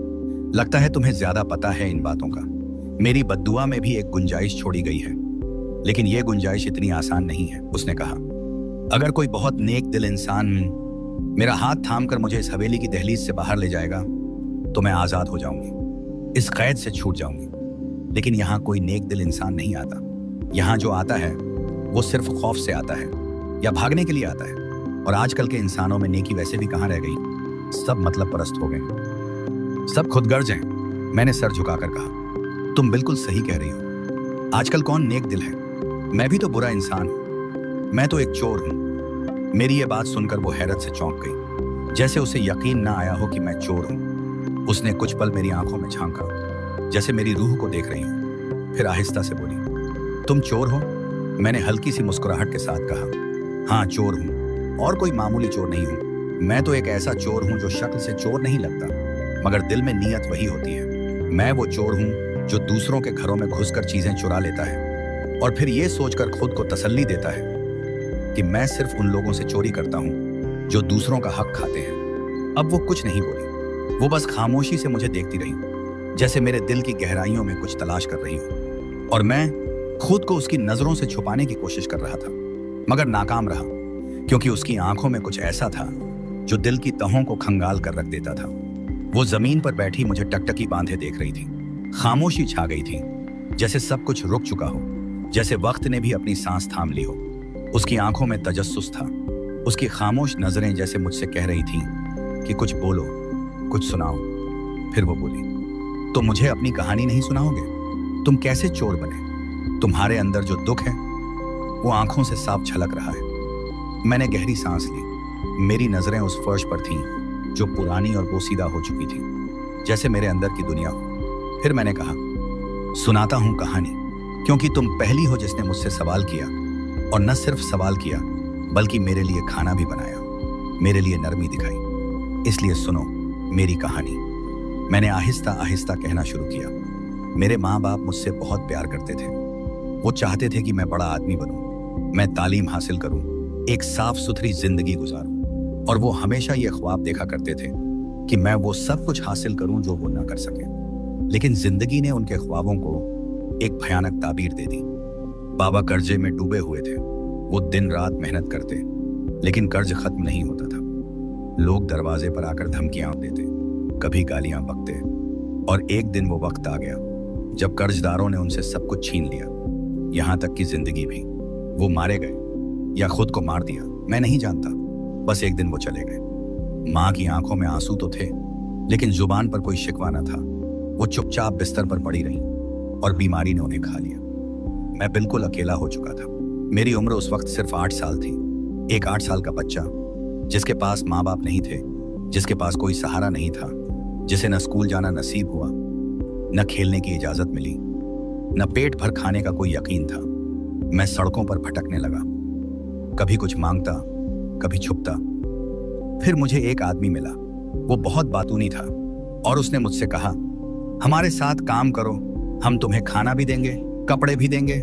लगता है तुम्हें ज्यादा पता है इन बातों का। मेरी बद्दुआ में भी एक गुंजाइश छोड़ी गई है, लेकिन यह गुंजाइश इतनी आसान नहीं है। उसने कहा, अगर कोई बहुत नेक दिल इंसान मेरा हाथ थामकर मुझे इस हवेली की दहलीज से बाहर ले जाएगा तो मैं आजाद हो जाऊंगी, इस कैद से छूट जाऊंगी। लेकिन यहाँ कोई नेक दिल इंसान नहीं आता। यहाँ जो आता है वो सिर्फ खौफ से आता है या भागने के लिए आता है। और आजकल के इंसानों में नेकी वैसे भी कहाँ रह गई, सब मतलब परस्त हो गए, सब खुदगर्ज हैं। मैंने सर झुकाकर कहा, तुम बिल्कुल सही कह रही हो। आजकल कौन नेक दिल है? मैं भी तो बुरा इंसान हूं, मैं तो एक चोर हूं। मेरी ये बात सुनकर वो हैरत से चौंक गई, जैसे उसे यकीन ना आया हो कि मैं चोर हूं। उसने कुछ पल मेरी आंखों में झांका, जैसे मेरी रूह को देख रही हूं, फिर आहिस्ता से बोली, तुम चोर हो? मैंने हल्की सी मुस्कुराहट के साथ कहा, हाँ चोर हूं, और कोई मामूली चोर नहीं हूं। मैं तो एक ऐसा चोर हूं जो शक्ल से चोर नहीं लगता, मगर दिल में नीयत वही होती है। मैं वो चोर हूं जो दूसरों के घरों में घुसकर चीजें चुरा लेता है और फिर ये सोचकर खुद को तसल्ली देता है कि मैं सिर्फ उन लोगों से चोरी करता हूं जो दूसरों का हक खाते हैं। अब वो कुछ नहीं बोली, वो बस खामोशी से मुझे देखती रही, जैसे मेरे दिल की गहराइयों में कुछ तलाश कर रही हो। और मैं खुद को उसकी नजरों से छुपाने की कोशिश कर रहा था, मगर नाकाम रहा, क्योंकि उसकी आंखों में कुछ ऐसा था जो दिल की तहों को खंगाल कर रख देता था। वो जमीन पर बैठी मुझे टकटकी बांधे देख रही थी। खामोशी छा गई थी, जैसे सब कुछ रुक चुका हो, जैसे वक्त ने भी अपनी सांस थाम ली हो। उसकी आंखों में तजस्सुस था, उसकी खामोश नजरें जैसे मुझसे कह रही थीं कि कुछ बोलो, कुछ सुनाओ। फिर वो बोली, तो मुझे अपनी कहानी नहीं सुनाओगे? तुम कैसे चोर बने? तुम्हारे अंदर जो दुख है वो आंखों से साफ झलक रहा है। मैंने गहरी सांस ली। मेरी नजरें उस फर्श पर थीं जो पुरानी और बोसीदा हो चुकी थी, जैसे मेरे अंदर की दुनिया हो। फिर मैंने कहा, सुनाता हूं कहानी, क्योंकि तुम पहली हो जिसने मुझसे सवाल किया, और न सिर्फ सवाल किया बल्कि मेरे लिए खाना भी बनाया, मेरे लिए नरमी दिखाई। इसलिए सुनो मेरी कहानी। मैंने आहिस्ता आहिस्ता कहना शुरू किया। मेरे माँ बाप मुझसे बहुत प्यार करते थे। वो चाहते थे कि मैं बड़ा आदमी बनूं, मैं तालीम हासिल करूं, एक साफ सुथरी जिंदगी गुजारूं, और वो हमेशा ये ख्वाब देखा करते थे कि मैं वो सब कुछ हासिल करूं जो वो ना कर सके। लेकिन जिंदगी ने उनके ख्वाबों को एक भयानक ताबीर दे दी। बाबा कर्जे में डूबे हुए थे। वो दिन रात मेहनत करते, लेकिन कर्ज खत्म नहीं होता था। लोग दरवाजे पर आकर धमकियां देते, कभी गालियां बकते, और एक दिन वो वक्त आ गया जब कर्जदारों ने उनसे सब कुछ छीन लिया, यहां तक कि जिंदगी भी। वो मारे गए या खुद को मार दिया, मैं नहीं जानता। बस एक दिन वो चले गए। माँ की आंखों में आंसू तो थे, लेकिन जुबान पर कोई शिकवा न था। वो चुपचाप बिस्तर पर पड़ी रही और बीमारी ने उन्हें खा लिया। मैं बिल्कुल अकेला हो चुका था। मेरी उम्र उस वक्त सिर्फ 8 साल थी। एक 8 साल का बच्चा जिसके पास माँ बाप नहीं थे, जिसके पास कोई सहारा नहीं था, जिसे न स्कूल जाना नसीब हुआ, न खेलने की इजाजत मिली, न पेट भर खाने का कोई यकीन था। मैं सड़कों पर भटकने लगा, कभी कुछ मांगता, कभी छुपता। फिर मुझे एक आदमी मिला। वो बहुत बातूनी था और उसने मुझसे कहा, हमारे साथ काम करो, हम तुम्हें खाना भी देंगे, कपड़े भी देंगे,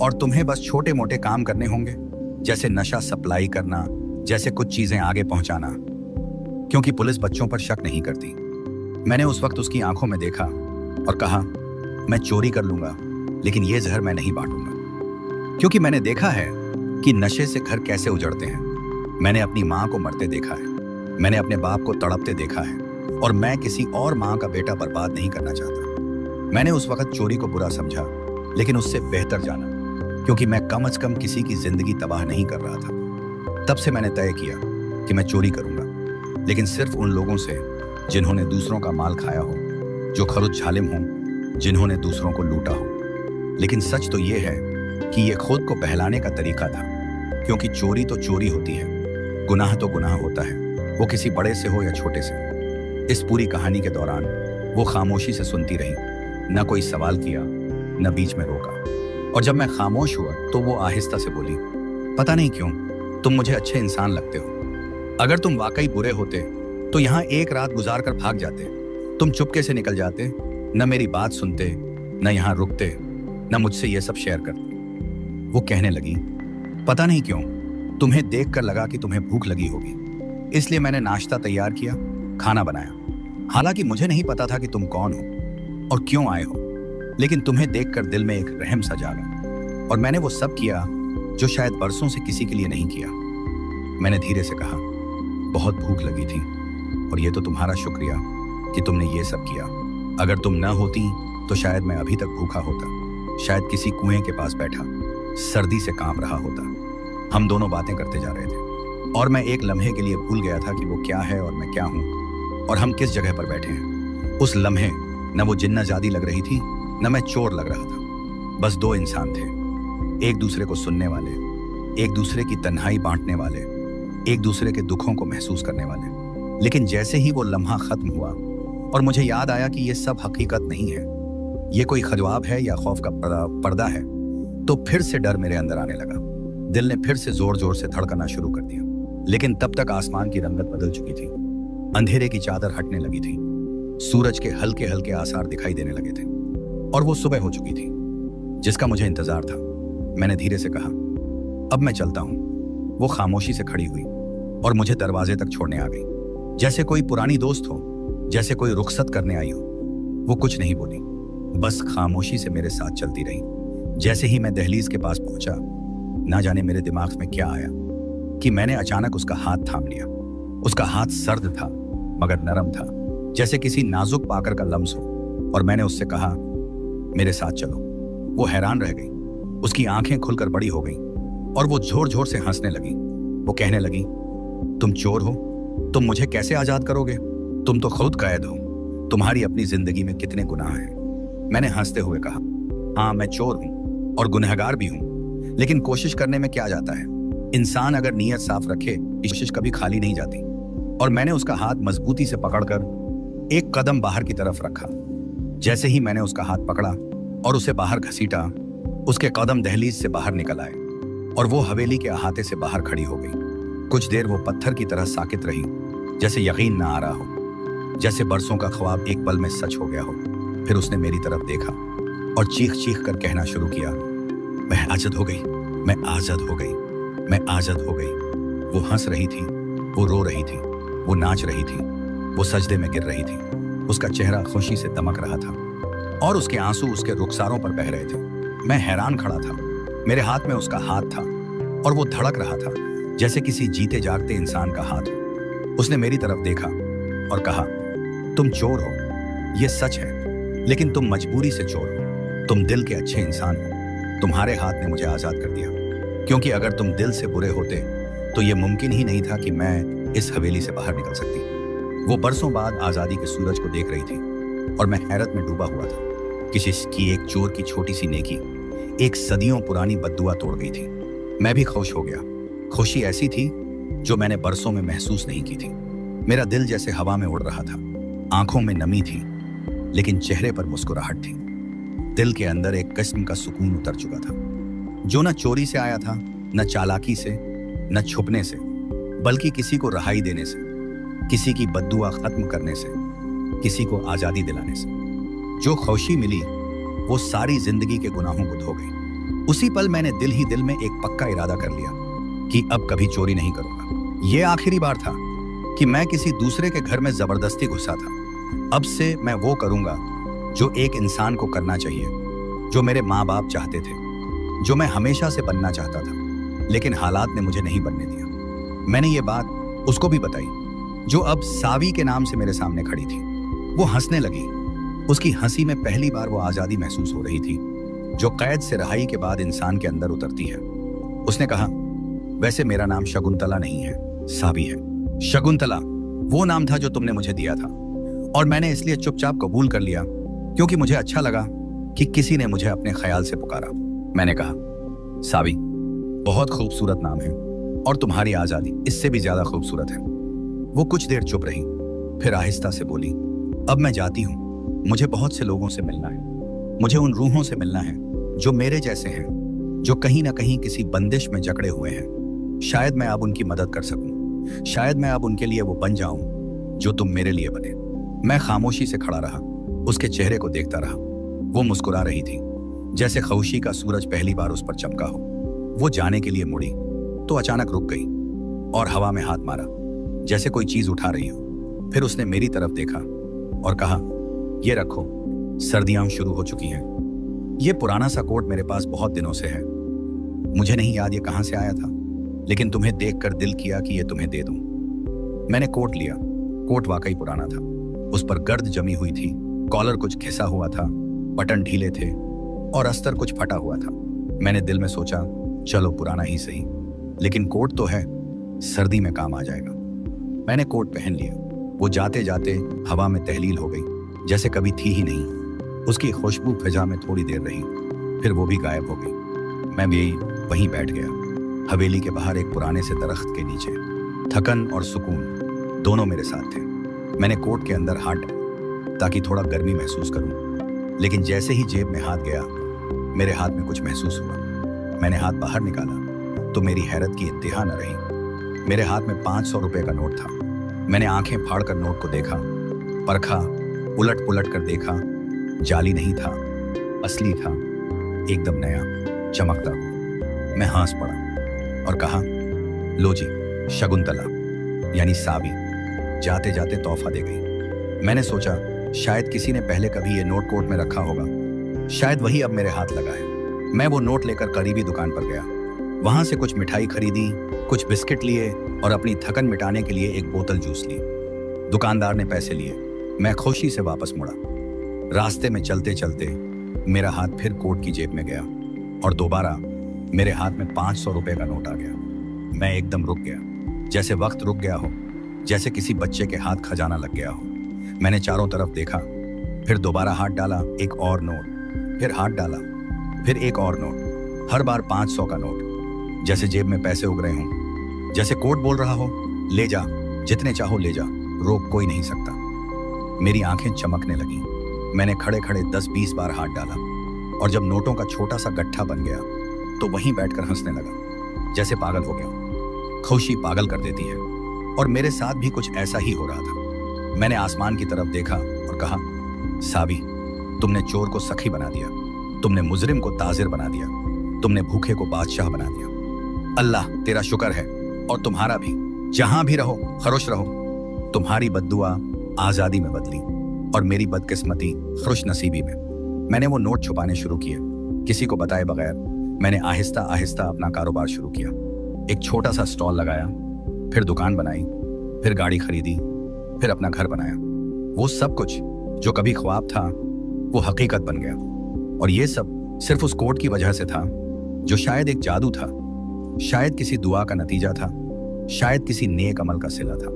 और तुम्हें बस छोटे मोटे काम करने होंगे, जैसे नशा सप्लाई करना, जैसे कुछ चीजें आगे पहुंचाना, क्योंकि पुलिस बच्चों पर शक नहीं करती। मैंने उस वक्त उसकी आंखों में देखा और कहा, मैं चोरी कर लूंगा, लेकिन ये जहर मैं नहीं बांटूंगा, क्योंकि मैंने देखा है कि नशे से घर कैसे उजड़ते हैं। मैंने अपनी माँ को मरते देखा है, मैंने अपने बाप को तड़पते देखा है, और मैं किसी और माँ का बेटा बर्बाद नहीं करना चाहता। मैंने उस वक्त चोरी को बुरा समझा, लेकिन उससे बेहतर जाना, क्योंकि मैं कम से कम किसी की जिंदगी तबाह नहीं कर रहा था। तब से मैंने तय किया कि मैं चोरी करूंगा, लेकिन सिर्फ उन लोगों से जिन्होंने दूसरों का माल खाया हो, जो खरुच झालिम हों, जिन्होंने दूसरों को लूटा हो। लेकिन सच तो ये है कि ये खुद को बहलाने का तरीका था, क्योंकि चोरी तो चोरी होती है, गुनाह तो गुनाह होता है, वो किसी बड़े से हो या छोटे से। इस पूरी कहानी के दौरान वो खामोशी से सुनती रही, न कोई सवाल किया, न बीच में रोका। और जब मैं खामोश हुआ तो वो आहिस्ता से बोली, पता नहीं क्यों तुम मुझे अच्छे इंसान लगते हो। अगर तुम वाकई बुरे होते तो यहाँ एक रात गुजार कर भाग जाते। तुम चुपके से निकल जाते, न मेरी बात सुनते, न यहाँ रुकते, न मुझसे ये सब शेयर करते। वो कहने लगी, पता नहीं क्यों तुम्हें देखकर लगा कि तुम्हें भूख लगी होगी, इसलिए मैंने नाश्ता तैयार किया, खाना बनाया। हालांकि मुझे नहीं पता था कि तुम कौन हो और क्यों आए हो, लेकिन तुम्हें देखकर दिल में एक रहम सा जागा, और मैंने वो सब किया जो शायद बरसों से किसी के लिए नहीं किया। मैंने धीरे से कहा, बहुत भूख लगी थी, और ये तो तुम्हारा शुक्रिया कि तुमने ये सब किया। अगर तुम न होती तो शायद मैं अभी तक भूखा होता, शायद किसी कुएं के पास बैठा सर्दी से कांप रहा होता। हम दोनों बातें करते जा रहे थे, और मैं एक लम्हे के लिए भूल गया था कि वो क्या है और मैं क्या हूँ, और हम किस जगह पर बैठे हैं। उस लम्हे न वो जिन्नाजादी लग रही थी, न मैं चोर लग रहा था। बस दो इंसान थे, एक दूसरे को सुनने वाले, एक दूसरे की तन्हाई बांटने वाले, एक दूसरे के दुखों को महसूस करने वाले। लेकिन जैसे ही वो लम्हा खत्म हुआ और मुझे याद आया कि ये सब हकीकत नहीं है, ये कोई ख्वाब है या खौफ का पर्दा है, तो फिर से डर मेरे अंदर आने लगा। दिल ने फिर से जोर जोर से धड़कना शुरू कर दिया। लेकिन तब तक आसमान की रंगत बदल चुकी थी, अंधेरे की चादर हटने लगी थी, सूरज के हल्के हल्के आसार दिखाई देने लगे थे, और वो सुबह हो चुकी थी जिसका मुझे इंतजार था। मैंने धीरे से कहा, अब मैं चलता हूं। वो खामोशी से खड़ी हुई और मुझे दरवाजे तक छोड़ने आ गई, जैसे कोई पुरानी दोस्त हो, जैसे कोई रुखसत करने आई हो। वो कुछ नहीं बोली, बस खामोशी से मेरे साथ चलती रही। जैसे ही मैं दहलीज के पास पहुंचा, ना जाने मेरे दिमाग में क्या आया कि मैंने अचानक उसका हाथ थाम लिया। उसका हाथ सर्द था मगर नरम था, जैसे किसी नाजुक पाकर का लम्स हो, और मैंने उससे कहा, मेरे साथ चलो। वो हैरान रह गई, उसकी आंखें खुलकर बड़ी हो गईं और वो जोर जोर से हंसने लगी। वो कहने लगी, तुम चोर हो, तुम मुझे कैसे आजाद करोगे? तुम तो खुद कैद हो, तुम्हारी अपनी जिंदगी में कितने गुनाह हैं। मैंने हंसते हुए कहा, हाँ, मैं चोर हूँ और गुनहगार भी हूँ, लेकिन कोशिश करने में क्या जाता है। इंसान अगर नीयत साफ रखे, कोशिश कभी खाली नहीं जाती। और मैंने उसका हाथ मजबूती से पकड़कर एक कदम बाहर की तरफ रखा। जैसे ही मैंने उसका हाथ पकड़ा और उसे बाहर घसीटा, उसके कदम दहलीज से बाहर निकल आए और वो हवेली के अहाते से बाहर खड़ी हो गई। कुछ देर वो पत्थर की तरह साकित रही, जैसे यकीन ना आ रहा हो, जैसे बरसों का ख्वाब एक पल में सच हो गया हो। फिर उसने मेरी तरफ देखा और चीख चीख कर कहना शुरू किया, मैं आजाद हो गई, मैं आजाद हो गई, मैं आजाद हो गई। वो हंस रही थी, वो रो रही थी, वो नाच रही थी, वो सजदे में गिर रही थी। उसका चेहरा खुशी से दमक रहा था और उसके आंसू उसके रुखसारों पर बह रहे थे। मैं हैरान खड़ा था। मेरे हाथ में उसका हाथ था और वो धड़क रहा था जैसे किसी जीते जागते इंसान का हाथ हो। उसने मेरी तरफ देखा और कहा, तुम चोर हो, ये सच है, लेकिन तुम मजबूरी से चोर हो। तुम दिल के अच्छे इंसान हो। तुम्हारे हाथ ने मुझे आजाद कर दिया, क्योंकि अगर तुम दिल से बुरे होते तो ये मुमकिन ही नहीं था कि मैं इस हवेली से बाहर निकल सकती। वो बरसों बाद आजादी के सूरज को देख रही थी और मैं हैरत में डूबा हुआ था। किसी की एक चोर की छोटी सी नेकी एक सदियों पुरानी बद्दुआ तोड़ गई थी। मैं भी खुश हो गया। खुशी ऐसी थी जो मैंने बरसों में महसूस नहीं की थी। मेरा दिल जैसे हवा में उड़ रहा था। आंखों में नमी थी, लेकिन चेहरे पर मुस्कुराहट थी। दिल के अंदर एक किस्म का सुकून उतर चुका था, जो न चोरी से आया था, न चालाकी से, न छुपने से, बल्कि किसी को रहाई देने से, किसी की बद्दुआ खत्म करने से, किसी को आजादी दिलाने से। जो खुशी मिली वो सारी जिंदगी के गुनाहों को धो गई। उसी पल मैंने दिल ही दिल में एक पक्का इरादा कर लिया कि अब कभी चोरी नहीं करूंगा। ये आखिरी बार था कि मैं किसी दूसरे के घर में जबरदस्ती घुसा था। अब से मैं वो करूंगा जो एक इंसान को करना चाहिए, जो मेरे माँ बाप चाहते थे, जो मैं हमेशा से बनना चाहता था, लेकिन हालात ने मुझे नहीं बनने दिया। मैंने ये बात उसको भी बताई, जो अब सावी के नाम से मेरे सामने खड़ी थी। वो हंसने लगी। उसकी हंसी में पहली बार वो आजादी महसूस हो रही थी जो कैद से रहाई के बाद इंसान के अंदर उतरती है। उसने कहा, वैसे मेरा नाम शकुंतला नहीं है, सावी है। शकुंतला वो नाम था जो तुमने मुझे दिया था, और मैंने इसलिए चुपचाप कबूल कर लिया क्योंकि मुझे अच्छा लगा कि किसी ने मुझे अपने ख्याल से पुकारा। मैंने कहा, सावी बहुत खूबसूरत नाम है और तुम्हारी आजादी इससे भी ज्यादा खूबसूरत है। वो कुछ देर चुप रही, फिर आहिस्ता से बोली, अब मैं जाती हूँ। मुझे बहुत से लोगों से मिलना है। मुझे उन रूहों से मिलना है जो मेरे जैसे हैं, जो कहीं ना कहीं किसी बंदिश में जकड़े हुए हैं। शायद मैं अब उनकी मदद कर सकूं। शायद मैं अब उनके लिए वो बन जाऊं जो तुम मेरे लिए बने। मैं खामोशी से खड़ा रहा, उसके चेहरे को देखता रहा। वो मुस्कुरा रही थी, जैसे खुशी का सूरज पहली बार उस पर चमका हो। वो जाने के लिए मुड़ी तो अचानक रुक गई और हवा में हाथ मारा, जैसे कोई चीज उठा रही हो। फिर उसने मेरी तरफ देखा और कहा, ये रखो, सर्दियां शुरू हो चुकी हैं। ये पुराना सा कोट मेरे पास बहुत दिनों से है। मुझे नहीं याद ये कहां से आया था, लेकिन तुम्हें देखकर दिल किया कि ये तुम्हें दे दूं। मैंने कोट लिया। कोट वाकई पुराना था। उस पर गर्द जमी हुई थी, कॉलर कुछ घिसा हुआ था, बटन ढीले थे और अस्तर कुछ फटा हुआ था। मैंने दिल में सोचा, चलो पुराना ही सही, लेकिन कोट तो है, सर्दी में काम आ जाएगा। मैंने कोट पहन लिया। वो जाते जाते हवा में तहलील हो गई, जैसे कभी थी ही नहीं। उसकी खुशबू फिजा में थोड़ी देर रही, फिर वो भी गायब हो गई। मैं भी वहीं बैठ गया, हवेली के बाहर एक पुराने से दरख्त के नीचे। थकन और सुकून दोनों मेरे साथ थे। मैंने कोट के अंदर हाथ डाला ताकि थोड़ा गर्मी महसूस करूं, लेकिन जैसे ही जेब में हाथ गया, मेरे हाथ में कुछ महसूस हुआ। मैंने हाथ बाहर निकाला तो मेरी हैरत की इंतहा न रही। मेरे हाथ में 500 रुपए का नोट था। मैंने आंखें फाड़कर नोट को देखा, परखा, उलट पुलट कर देखा। जाली नहीं था, असली था, एकदम नया, चमकता हुआ। मैं हंस पड़ा और कहा, लो जी, शकुंतला यानी सावी जाते जाते तोहफा दे गई। मैंने सोचा, शायद किसी ने पहले कभी ये नोट कोट में रखा होगा, शायद वही अब मेरे हाथ लगा है। मैं वो नोट लेकर करीबी दुकान पर गया। वहां से कुछ मिठाई खरीदी, कुछ बिस्किट लिए और अपनी थकन मिटाने के लिए एक बोतल जूस ली। दुकानदार ने पैसे लिए। मैं खुशी से वापस मुड़ा। रास्ते में चलते चलते मेरा हाथ फिर कोट की जेब में गया और दोबारा मेरे हाथ में 500 रुपए का नोट आ गया। मैं एकदम रुक गया, जैसे वक्त रुक गया हो, जैसे किसी बच्चे के हाथ खजाना लग गया हो। मैंने चारों तरफ देखा, फिर दोबारा हाथ डाला, एक और नोट, फिर हाथ डाला, फिर एक और नोट, हर बार 500 का नोट, जैसे जेब में पैसे उग रहे हों, जैसे कोर्ट बोल रहा हो, ले जा, जितने चाहो ले जा, रोक कोई नहीं सकता। मेरी आंखें चमकने लगी। मैंने खड़े खड़े 10-20 बार हाथ डाला और जब नोटों का छोटा सा गट्ठा बन गया तो वहीं बैठकर हंसने लगा, जैसे पागल हो गया। खुशी पागल कर देती है और मेरे साथ भी कुछ ऐसा ही हो रहा था। मैंने आसमान की तरफ देखा और कहा, साबी, तुमने चोर को सखी बना दिया, तुमने मुजरिम को ताजिर बना दिया, तुमने भूखे को बादशाह बना दिया। अल्लाह तेरा शुक्र है, और तुम्हारा भी। जहां भी रहो खुश रहो। तुम्हारी बद्दुआ आजादी में बदली और मेरी बदकिस्मती खुश नसीबी में। मैंने वो नोट छुपाने शुरू किए, किसी को बताए बगैर। मैंने आहिस्ता आहिस्ता अपना कारोबार शुरू किया। एक छोटा सा स्टॉल लगाया, फिर दुकान बनाई, फिर गाड़ी खरीदी, फिर अपना घर बनाया। वो सब कुछ जो कभी ख्वाब था वो हकीकत बन गया। और ये सब सिर्फ उस कोट की वजह से था, जो शायद एक जादू था, शायद किसी दुआ का नतीजा था, शायद किसी नेक अमल का सिला था।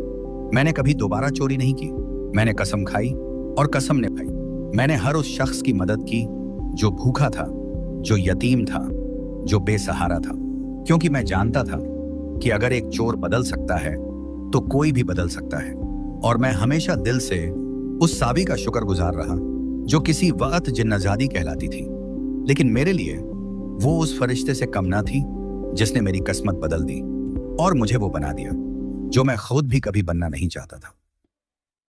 मैंने कभी दोबारा चोरी नहीं की। मैंने कसम खाई और कसम निभाई। मैंने हर उस शख्स की मदद की जो भूखा था, जो यतीम था, जो बेसहारा था, क्योंकि मैं जानता था कि अगर एक चोर बदल सकता है तो कोई भी बदल सकता है। और मैं हमेशा दिल से उस साबी का शुक्रगुजार रहा जो किसी वक्त जिन्नजादी कहलाती थी, लेकिन मेरे लिए वो उस फरिश्ते से कम ना थी जिसने मेरी किस्मत बदल दी और मुझे वो बना दिया जो मैं खुद भी कभी बनना नहीं चाहता था।